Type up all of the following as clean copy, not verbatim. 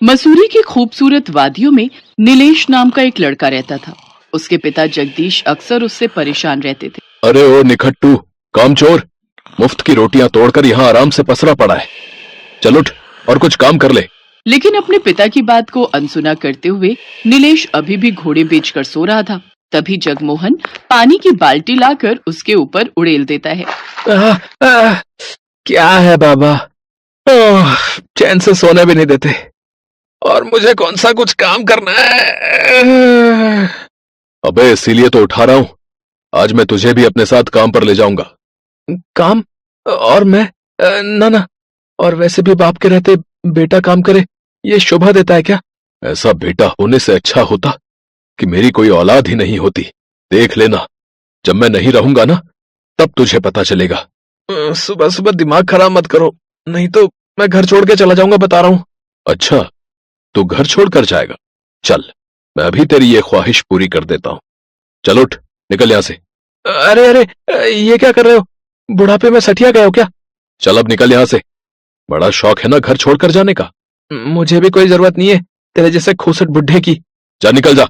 मसूरी की खूबसूरत वादियों में नीलेश नाम का एक लड़का रहता था। उसके पिता जगदीश अक्सर उससे परेशान रहते थे। अरे ओ निखट्टू, कामचोर, मुफ्त की रोटियां तोड़कर यहाँ आराम से पसरा पड़ा है। चल उठ और कुछ काम कर ले। लेकिन अपने पिता की बात को अनसुना करते हुए नीलेश अभी भी घोड़े बेचकर सो रहा था। तभी जगमोहन पानी की बाल्टी लाकर उसके ऊपर उड़ेल देता है। क्या है बाबा, चैन से सोने भी नहीं देते और मुझे कौन सा कुछ काम करना है। अबे इसीलिए तो उठा रहा हूं। आज मैं तुझे भी अपने साथ काम पर ले जाऊंगा। काम? और मैं? ना ना, और वैसे भी बाप के रहते बेटा काम करे, ये शोभा देता है क्या? ऐसा बेटा होने से अच्छा होता कि मेरी कोई औलाद ही नहीं होती। देख लेना, जब मैं नहीं रहूंगा ना, तब तुझे पता चलेगा। सुबह सुबह दिमाग खराब मत करो, नहीं तो मैं घर छोड़ के चला जाऊंगा, बता रहा हूं। अच्छा, तू घर छोड़कर जाएगा? चल, मैं अभी तेरी ये ख्वाहिश पूरी कर देता हूं। चल उठ, निकल यहां से। अरे अरे, ये क्या कर रहे हो? बुढ़ापे में सठिया गए हो क्या? चल अब निकल यहां से। बड़ा शौक है ना घर छोड़कर जाने का। मुझे भी कोई जरूरत नहीं है तेरे जैसे खूसट बुढ़े की। जा निकल जा,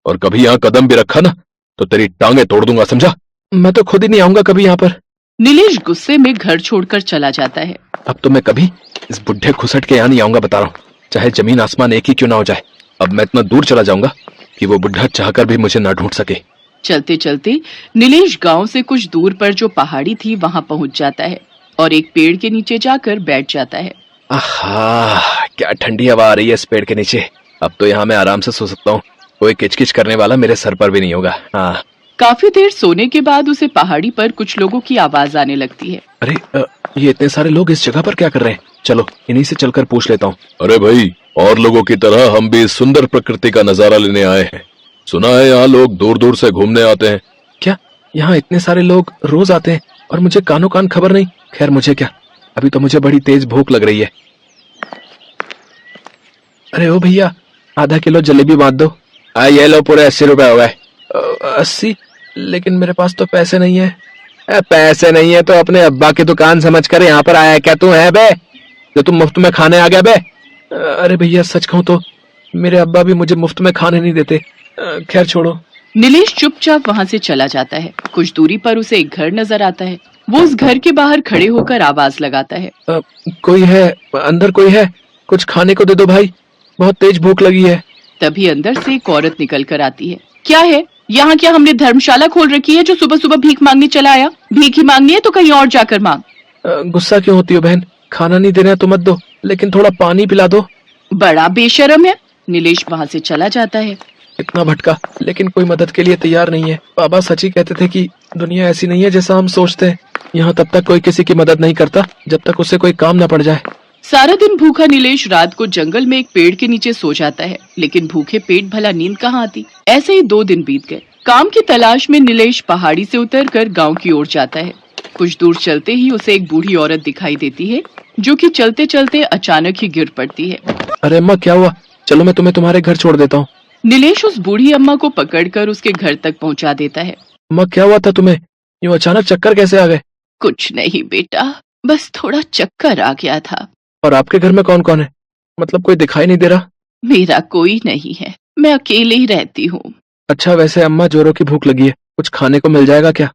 और कभी यहाँ कदम भी रखा ना तो तेरी टांगे तोड़ दूंगा, समझा? मैं तो खुद ही नहीं आऊंगा कभी यहाँ पर। नीलेश गुस्से में घर छोड़कर चला जाता है। अब तो मैं कभी इस बुढ़े खुसट के यहाँ नहीं आऊंगा, बता रहा हूँ, चाहे जमीन आसमान एक ही क्यों ना हो जाए। अब मैं इतना दूर चला जाऊंगा कि वो बुढ़ा चाहकर भी मुझे ना ढूंढ सके। चलते चलते नीलेश गांव से कुछ दूर पर जो पहाड़ी थी वहां पहुंच जाता है और एक पेड़ के नीचे जाकर बैठ जाता है। आहा, क्या ठंडी हवा आ रही है इस पेड़ के नीचे। अब तो यहाँ मैं आराम से सो सकता हूँ, कोई किचकिच करने वाला मेरे सर पर भी नहीं होगा। हाँ। काफी देर सोने के बाद उसे पहाड़ी पर कुछ लोगों की आवाज आने लगती है। अरे ये इतने सारे लोग इस जगह पर क्या कर रहे हैं? चलो इन्हीं से चलकर पूछ लेता हूँ। अरे भाई, और लोगों की तरह हम भी इस सुंदर प्रकृति का नजारा लेने आए हैं। सुना है यहाँ लोग दूर दूर से घूमने आते हैं। क्या यहाँ इतने सारे लोग रोज आते हैं और मुझे कानों कान खबर नहीं? खैर मुझे क्या, अभी तो मुझे बड़ी तेज भूख लग रही है। अरे ओ भैया, आधा किलो जलेबी बांध दो। ये लो, पूरे 80 रुपए हो गए। 80? लेकिन मेरे पास तो पैसे नहीं है। पैसे नहीं है तो अपने अब्बा की दुकान समझ कर यहाँ पर आया क्या तू है बे, जो तुम मुफ्त में खाने आ गया बे? अरे भैया सच कहूँ तो मेरे अब्बा भी मुझे मुफ्त में खाने नहीं देते। खैर छोड़ो। नीलेश चुपचाप वहां से चला जाता है। कुछ दूरी पर उसे एक घर नजर आता है। वो उस घर के बाहर खड़े होकर आवाज लगाता है। कोई है अंदर? कोई है? कुछ खाने को दे दो भाई, बहुत तेज भूख लगी है। तभी अंदर से एक औरत निकल कर आती है। क्या है यहाँ? क्या हमने धर्मशाला खोल रखी है जो सुबह सुबह भीख मांगने चला आया? भीख ही मांगनी है तो कहीं और जाकर मांग। गुस्सा क्यों होती हो बहन? खाना नहीं देना तो मत दो, लेकिन थोड़ा पानी पिला दो। बड़ा बेशरम है। नीलेश वहाँ से चला जाता है। इतना भटका लेकिन कोई मदद के लिए तैयार नहीं है। बाबा सच ही कहते थे कि दुनिया ऐसी नहीं है जैसा हम सोचते हैं। यहाँ तब तक कोई किसी की मदद नहीं करता जब तक उसे कोई काम न पड़ जाए। सारा दिन भूखा नीलेश रात को जंगल में एक पेड़ के नीचे सो जाता है, लेकिन भूखे पेट भला नींद कहाँ आती। ऐसे ही 2 दिन बीत गए। काम की तलाश में नीलेश पहाड़ी से उतरकर गांव की ओर जाता है। कुछ दूर चलते ही उसे एक बूढ़ी औरत दिखाई देती है जो कि चलते चलते अचानक ही गिर पड़ती है। अरे अम्मा, क्या हुआ? चलो मैं तुम्हें तुम्हारे घर छोड़ देता हूँ। नीलेश उस बूढ़ी अम्मा को पकड़कर उसके घर तक पहुंचा देता है। अम्मा क्या हुआ था तुम्हें? यूं अचानक चक्कर कैसे आ गए? कुछ नहीं बेटा, बस थोड़ा चक्कर आ गया था। और आपके घर में कौन कौन है? मतलब कोई दिखाई नहीं दे रहा। मेरा कोई नहीं है, मैं अकेले ही रहती हूँ। अच्छा, वैसे अम्मा जोरों की भूख लगी है, कुछ खाने को मिल जाएगा क्या?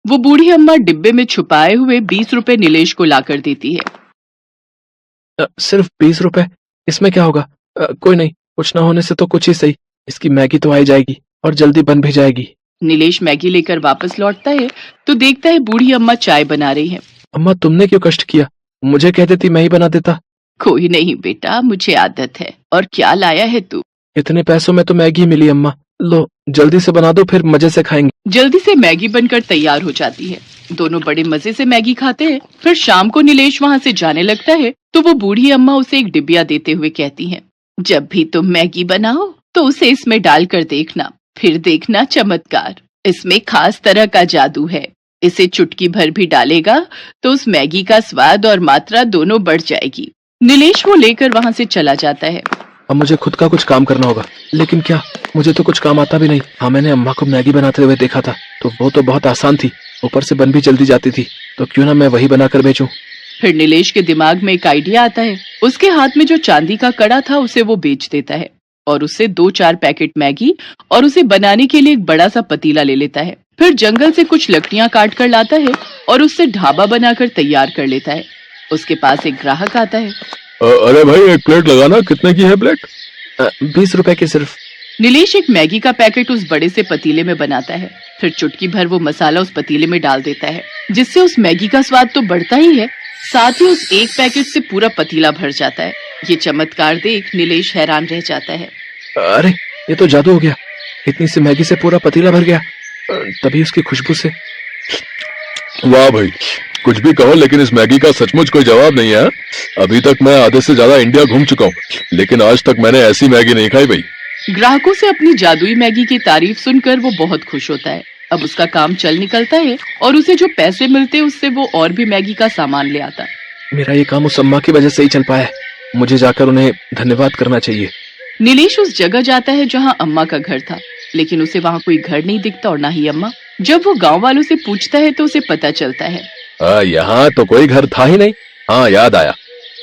वो बूढ़ी अम्मा डिब्बे में छुपाए हुए 20 रुपए नीलेश को लाकर देती है। सिर्फ 20 रुपए? इसमें क्या होगा? कोई नहीं, कुछ ना होने से तो कुछ ही सही। इसकी मैगी तो आई जाएगी और जल्दी बन भी जाएगी। नीलेश मैगी लेकर वापस लौटता है तो देखता है बूढ़ी अम्मा चाय बना रही है। अम्मा तुमने क्यों कष्ट किया? मुझे कह देती, मैं ही बना देता। कोई नहीं बेटा, मुझे आदत है। और क्या लाया है तू? इतने पैसों में तो मैगी मिली अम्मा। लो जल्दी से बना दो, फिर मजे से खाएंगे। जल्दी से मैगी बनकर तैयार हो जाती है। दोनों बड़े मजे से मैगी खाते हैं। फिर शाम को नीलेश वहाँ से जाने लगता है तो वो बूढ़ी अम्मा उसे एक डिबिया देते हुए कहती हैं, जब भी तुम मैगी बनाओ तो उसे इसमें डालकर देखना, फिर देखना चमत्कार। इसमें खास तरह का जादू है। इसे चुटकी भर भी डालेगा तो उस मैगी का स्वाद और मात्रा दोनों बढ़ जाएगी। नीलेश वो लेकर वहाँ से चला जाता है। अब मुझे खुद का कुछ काम करना होगा, लेकिन क्या? मुझे तो कुछ काम आता भी नहीं। हाँ, मैंने अम्मा को मैगी बनाते हुए देखा था तो वो तो बहुत आसान थी, ऊपर से बन भी जल्दी जाती थी, तो क्यों ना मैं वही बनाकर बेचूं। फिर नीलेश के दिमाग में एक आइडिया आता है। उसके हाथ में जो चांदी का कड़ा था उसे वो बेच देता है और उससे 2-4 पैकेट मैगी और उसे बनाने के लिए एक बड़ा सा पतीला ले लेता है। फिर जंगल से कुछ लकड़ियां काट कर लाता है और उससे ढाबा बनाकर तैयार कर लेता है। उसके पास एक ग्राहक आता है। अरे भाई, एक प्लेट लगाना। कितने की है प्लेट? 20 रुपए की सिर्फ। नीलेश एक मैगी का पैकेट उस बड़े से पतीले में बनाता है। फिर चुटकी भर वो मसाला उस पतीले में डाल देता है, जिससे उस मैगी का स्वाद तो बढ़ता ही है, साथ ही उस एक पैकेट से पूरा पतीला भर जाता है। ये चमत्कार देख नीलेश हैरान रह जाता है। अरे ये तो जादू हो गया, इतनी सी मैगी से पूरा पतीला भर गया। तभी उसकी खुशबू से वाह भाई, कुछ भी कहो लेकिन इस मैगी का सचमुच कोई जवाब नहीं है। अभी तक मैं आधे से ज्यादा इंडिया घूम चुका हूँ, लेकिन आज तक मैंने ऐसी मैगी नहीं खाई भाई। ग्राहकों से अपनी जादुई मैगी की तारीफ सुनकर वो बहुत खुश होता है। अब उसका काम चल निकलता है और उसे जो पैसे मिलते उससे वो और भी मैगी का सामान ले आता। मेरा ये काम उस अम्मा की वजह से ही चल पाया है, मुझे जाकर उन्हें धन्यवाद करना चाहिए। नीलेश उस जगह जाता है जहाँ अम्मा का घर था, लेकिन उसे वहाँ कोई घर नहीं दिखता और ना ही अम्मा। जब वो गांव वालों से पूछता है तो उसे पता चलता है यहाँ तो कोई घर था ही नहीं। हाँ, याद आया,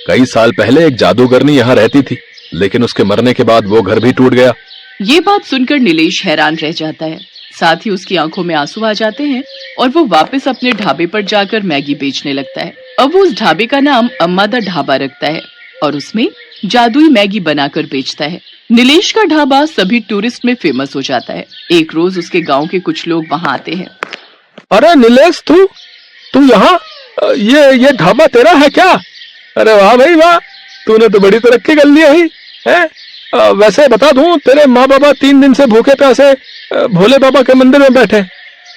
कई साल पहले एक जादूगरनी यहाँ रहती थी, लेकिन उसके मरने के बाद वो घर भी टूट गया। ये बात सुनकर नीलेश हैरान रह जाता है, साथ ही उसकी आंखों में आंसू आ जाते हैं और वो वापस अपने ढाबे पर जाकर मैगी बेचने लगता है। अब वो उस ढाबे का नाम अम्मा दा ढाबा रखता है और उसमें जादुई मैगी बनाकर बेचता है। नीलेश का ढाबा सभी टूरिस्ट में फेमस हो जाता है। एक रोज उसके गांव के कुछ लोग वहाँ आते हैं। अरे नीलेश, तू यहाँ? ये ढाबा तेरा है क्या? अरे वाह भाई वाह, तूने तो बड़ी तरक्की कर ली है। वैसे बता दूं, तेरे माँ बाबा 3 दिन से भूखे प्यासे भोले बाबा के मंदिर में बैठे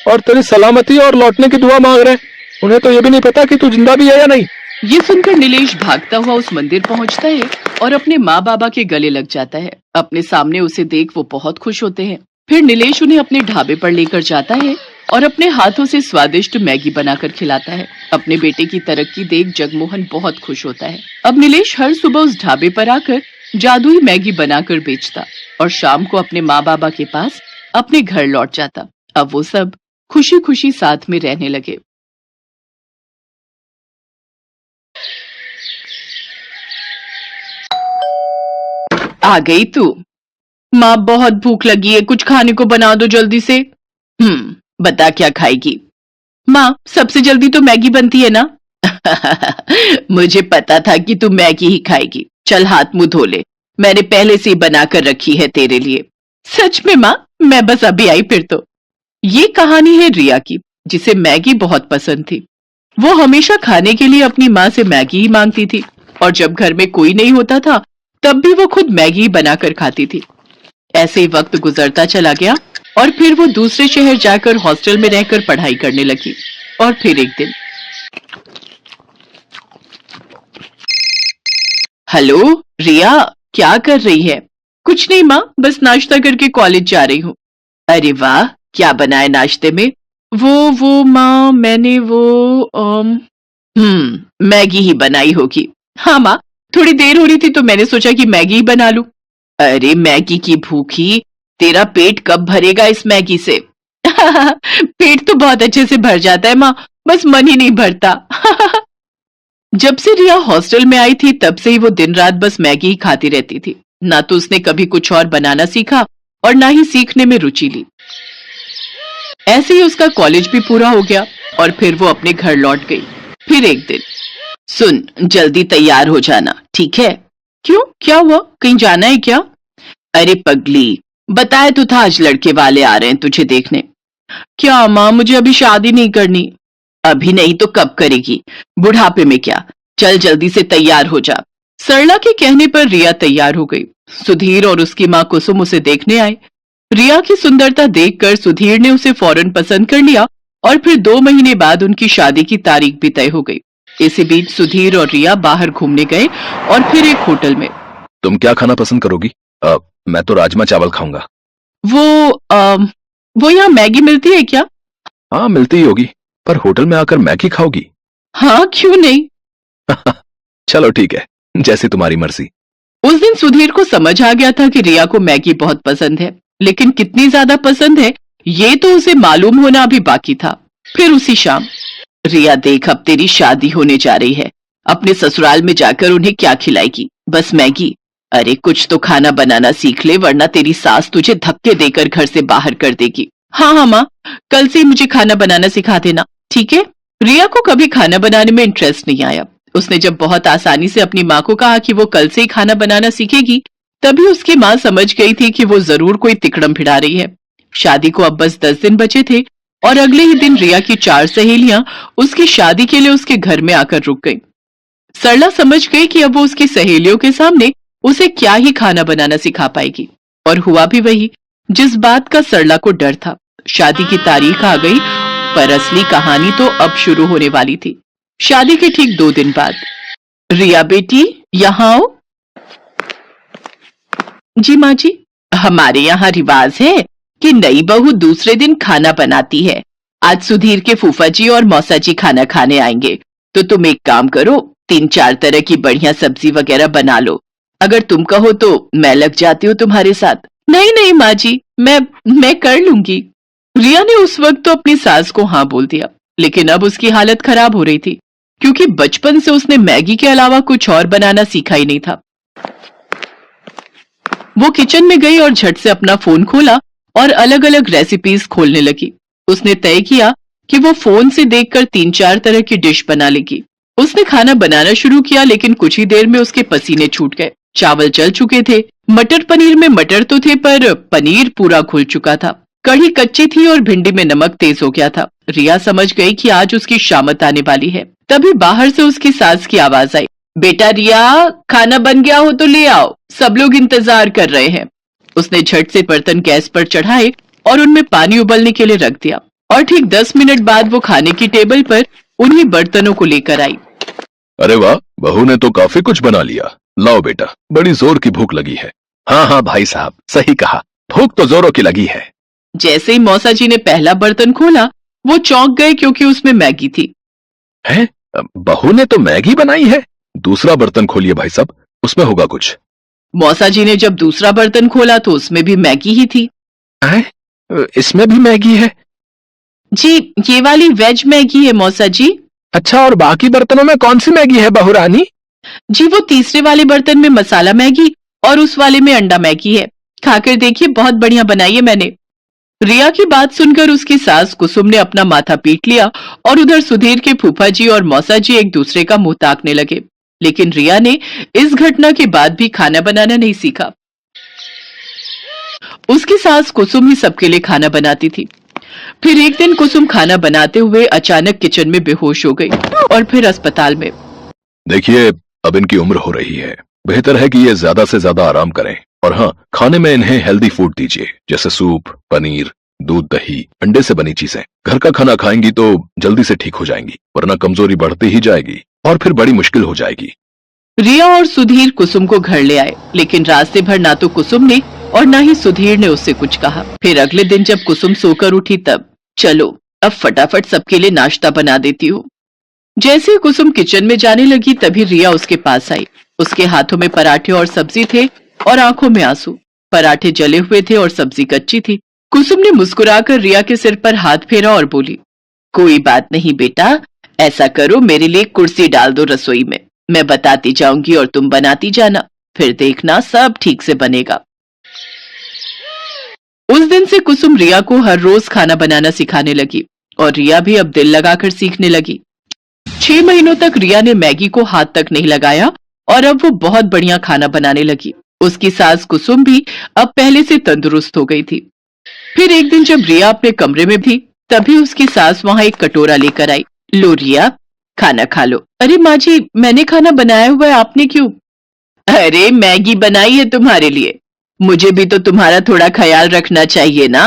और तेरी सलामती और लौटने की दुआ मांग रहे। उन्हें तो ये भी नहीं पता कि तू जिंदा भी है या नहीं। ये सुनकर नीलेश भागता हुआ उस मंदिर पहुंचता है और अपने माँ बाबा के गले लग जाता है। अपने सामने उसे देख वो बहुत खुश होते हैं। फिर नीलेश उन्हें अपने ढाबे पर लेकर जाता है और अपने हाथों से स्वादिष्ट मैगी बनाकर खिलाता है। अपने बेटे की तरक्की देख जगमोहन बहुत खुश होता है। अब नीलेश हर सुबह उस ढाबे पर आकर जादुई मैगी बनाकर बेचता और शाम को अपने माँ बाबा के पास अपने घर लौट जाता। अब वो सब खुशी खुशी साथ में रहने लगे। आ गई तू? माँ, बहुत भूख लगी है, कुछ खाने को बना दो जल्दी से। बता क्या खाएगी? माँ, सबसे जल्दी तो मैगी बनती है ना। मुझे पता था कि तू मैगी ही खाएगी। चल हाथ मुंह धो ले, मैंने पहले से ही बनाकर रखी है तेरे लिए। सच में माँ, मैं बस अभी आई फिर तो। ये कहानी है रिया की, जिसे मैगी बहुत पसंद थी। वो हमेशा खाने के लिए अपनी माँ से मैगी ही मांगती थी और जब घर में कोई नहीं होता था तब भी वो खुद मैगी बनाकर खाती थी। ऐसे ही वक्त गुजरता चला गया और फिर वो दूसरे शहर जाकर हॉस्टल में रहकर पढ़ाई करने लगी। और फिर एक दिन, हेलो रिया, क्या कर रही है? कुछ नहीं माँ, बस नाश्ता करके कॉलेज जा रही हूँ। अरे वाह, क्या बनाए नाश्ते में? वो माँ, मैंने मैगी ही बनाई होगी। हाँ माँ, थोड़ी देर हो रही थी तो मैंने सोचा कि मैगी ही बना लूं। अरे मैगी की भूखी, तेरा पेट कब भरेगा इस मैगी से? पेट तो बहुत अच्छे से भर जाता है माँ, बस मन ही नहीं भरता। जब से रिया हॉस्टल में आई थी तब से ही वो दिन रात बस मैगी ही खाती रहती थी। ना तो उसने कभी कुछ और बनाना सीखा और ना ही सीखने में रुचि ली। ऐसे ही उसका कॉलेज भी पूरा हो गया और फिर वो अपने घर लौट गई। फिर एक दिन, सुन, जल्दी तैयार हो जाना, ठीक है? क्यों, क्या हुआ? कहीं जाना है क्या? अरे पगली, बताया तो था आज लड़के वाले आ रहे हैं तुझे देखने। क्या माँ, मुझे अभी शादी नहीं करनी। अभी नहीं तो कब करेगी? बुढ़ापे में क्या? चल जल्दी से तैयार हो जा। सरला के कहने पर रिया तैयार हो गई। सुधीर और उसकी माँ कुसुम उसे देखने आए। रिया की सुंदरता देखकर सुधीर ने उसे फौरन पसंद कर लिया और फिर 2 महीने बाद उनकी शादी की तारीख भी तय हो गई। इसी बीच सुधीर और रिया बाहर घूमने गए और फिर एक होटल में। तुम क्या खाना पसंद करोगी? मैं तो राजमा चावल खाऊंगा। वो यहाँ मैगी मिलती है क्या? हाँ, मिलती ही होगी, पर होटल में आकर मैगी खाओगी? हाँ, क्यों नहीं। चलो ठीक है, जैसी तुम्हारी मर्जी। उस दिन सुधीर को समझ आ गया था कि रिया को मैगी बहुत पसंद है, लेकिन कितनी ज्यादा पसंद है ये तो उसे मालूम होना अभी बाकी था। फिर उसी शाम, रिया देख, अब तेरी शादी होने जा रही है, अपने ससुराल में जाकर उन्हें क्या खिलाएगी? बस मैगी? अरे कुछ तो खाना बनाना सीख ले, वरना तेरी सास तुझे धक्के देकर घर से बाहर कर देगी। हाँ हाँ माँ, कल से मुझे खाना बनाना सिखा देना, ठीक है? रिया को कभी खाना बनाने में इंटरेस्ट नहीं आया। उसने जब बहुत आसानी से अपनी माँ को कहा कि वो कल से ही खाना बनाना सीखेगी, तभी उसकी माँ समझ गई थी कि वो जरूर कोई तिकड़म भिड़ा रही है। शादी को अब बस 10 दिन बचे थे और अगले ही दिन रिया की 4 सहेलियां उसकी शादी के लिए उसके घर में आकर रुक गईं। सरला समझ गई कि अब वो उसकी सहेलियों के सामने उसे क्या ही खाना बनाना सिखा पाएगी, और हुआ भी वही जिस बात का सरला को डर था। शादी की तारीख आ गई, पर असली कहानी तो अब शुरू होने वाली थी। शादी के ठीक 2 दिन बाद। रिया बेटी, यहाँ आओ। जी माँ जी। हमारे यहाँ रिवाज है कि नई बहू दूसरे दिन खाना बनाती है। आज सुधीर के फूफा जी और मौसा जी खाना खाने आएंगे, तो तुम एक काम करो, 3-4 तरह की बढ़िया सब्जी वगैरह बना लो। अगर तुम कहो तो मैं लग जाती हूँ तुम्हारे साथ। नहीं नहीं माँ जी, मैं कर लूंगी। रिया ने उस वक्त तो अपनी सास को हाँ बोल दिया, लेकिन अब उसकी हालत खराब हो रही थी, क्योंकि बचपन से उसने मैगी के अलावा कुछ और बनाना सीखा ही नहीं था। वो किचन में गई और झट से अपना फोन खोला और अलग अलग रेसिपीज खोलने लगी। उसने तय किया कि वो फोन से देखकर 3-4 तरह की डिश बना लेगी। उसने खाना बनाना शुरू किया, लेकिन कुछ ही देर में उसके पसीने छूट गए। चावल जल चुके थे, मटर पनीर में मटर तो थे पर पनीर पूरा घुल चुका था। कढ़ी कच्ची थी और भिंडी में नमक तेज हो गया था। रिया समझ गई कि आज उसकी शामत आने वाली है। तभी बाहर से उसकी सास की आवाज आई, बेटा रिया, खाना बन गया हो तो ले आओ, सब लोग इंतजार कर रहे हैं। उसने झट से बर्तन गैस पर चढ़ाए और उनमें पानी उबलने के लिए रख दिया, और ठीक 10 मिनट बाद वो खाने की टेबल पर उन्हीं बर्तनों को लेकर आई। अरे वाह, बहू ने तो काफी कुछ बना लिया। लाओ बेटा, बड़ी जोर की भूख लगी है। हाँ हाँ भाई साहब, सही कहा, भूख तो जोरों की लगी है। जैसे ही मौसा जी ने पहला बर्तन खोला, वो चौंक गए क्योंकि उसमें मैगी थी। हैं? बहू ने तो मैगी बनाई है? दूसरा बर्तन खोलिए भाई साहब, उसमें होगा कुछ। मौसा जी ने जब दूसरा बर्तन खोला तो उसमें भी मैगी ही थी। इसमें भी मैगी है? जी, ये वाली वेज मैगी है मौसा जी। अच्छा, और बाकी बर्तनों में कौन सी मैगी है बहू रानी? जी, वो तीसरे वाले बर्तन में मसाला मैगी और उस वाले में अंडा मैगी है। खाकर देखिए, बहुत बढ़िया बनाई है मैंने। रिया की बात सुनकर उसकी सास कुसुम ने अपना माथा पीट लिया और उधर सुधीर के फूफा जी और मौसा जी एक दूसरे का मुंह ताकने लगे। लेकिन रिया ने इस घटना के बाद भी खाना बनाना नहीं सीखा। उसकी सास कुसुम ही सबके लिए खाना बनाती थी। फिर एक दिन कुसुम खाना बनाते हुए अचानक किचन में बेहोश हो गई और फिर अस्पताल में। देखिए, अब इनकी उम्र हो रही है, बेहतर है कि ये ज्यादा से ज्यादा आराम करें। और हाँ, खाने में इन्हें हेल्दी फूड दीजिए, जैसे सूप, पनीर, दूध, दही, अंडे से बनी चीजें। घर का खाना खाएंगी तो जल्दी से ठीक हो जाएंगी, वरना कमजोरी बढ़ती ही जाएगी और फिर बड़ी मुश्किल हो जाएगी। रिया और सुधीर कुसुम को घर ले आए, लेकिन रास्ते भर ना तो कुसुम ने और ना ही सुधीर ने उससे कुछ कहा। फिर अगले दिन जब कुसुम सोकर उठी तब, चलो अब फटाफट सबके लिए नाश्ता बना देती हूँ। जैसे ही कुसुम किचन में जाने लगी, तभी रिया उसके पास आई। उसके हाथों में पराठे और सब्जी थे और आंखों में आंसू। पराठे जले हुए थे और सब्जी कच्ची थी। कुसुम ने मुस्कुराकर रिया के सिर पर हाथ फेरा और बोली, कोई बात नहीं बेटा, ऐसा करो, मेरे लिए कुर्सी डाल दो रसोई में, मैं बताती जाऊंगी और तुम बनाती जाना, फिर देखना सब ठीक से बनेगा। उस दिन से कुसुम रिया को हर रोज खाना बनाना सिखाने लगी और रिया भी अब दिल लगाकर सीखने लगी। 6 महीनों तक रिया ने मैगी को हाथ तक नहीं लगाया और अब वो बहुत बढ़िया खाना बनाने लगी। उसकी सास कुसुम भी अब पहले से तंदुरुस्त हो गई थी। फिर एक दिन जब रिया अपने कमरे में थी, तभी उसकी सास वहां एक कटोरा लेकर आई। लो रिया, खाना खा लो। अरे माँ जी, मैंने खाना बनाया हुआ है, आपने क्यों? अरे मैगी बनाई है तुम्हारे लिए, मुझे भी तो तुम्हारा थोड़ा ख्याल रखना चाहिए ना।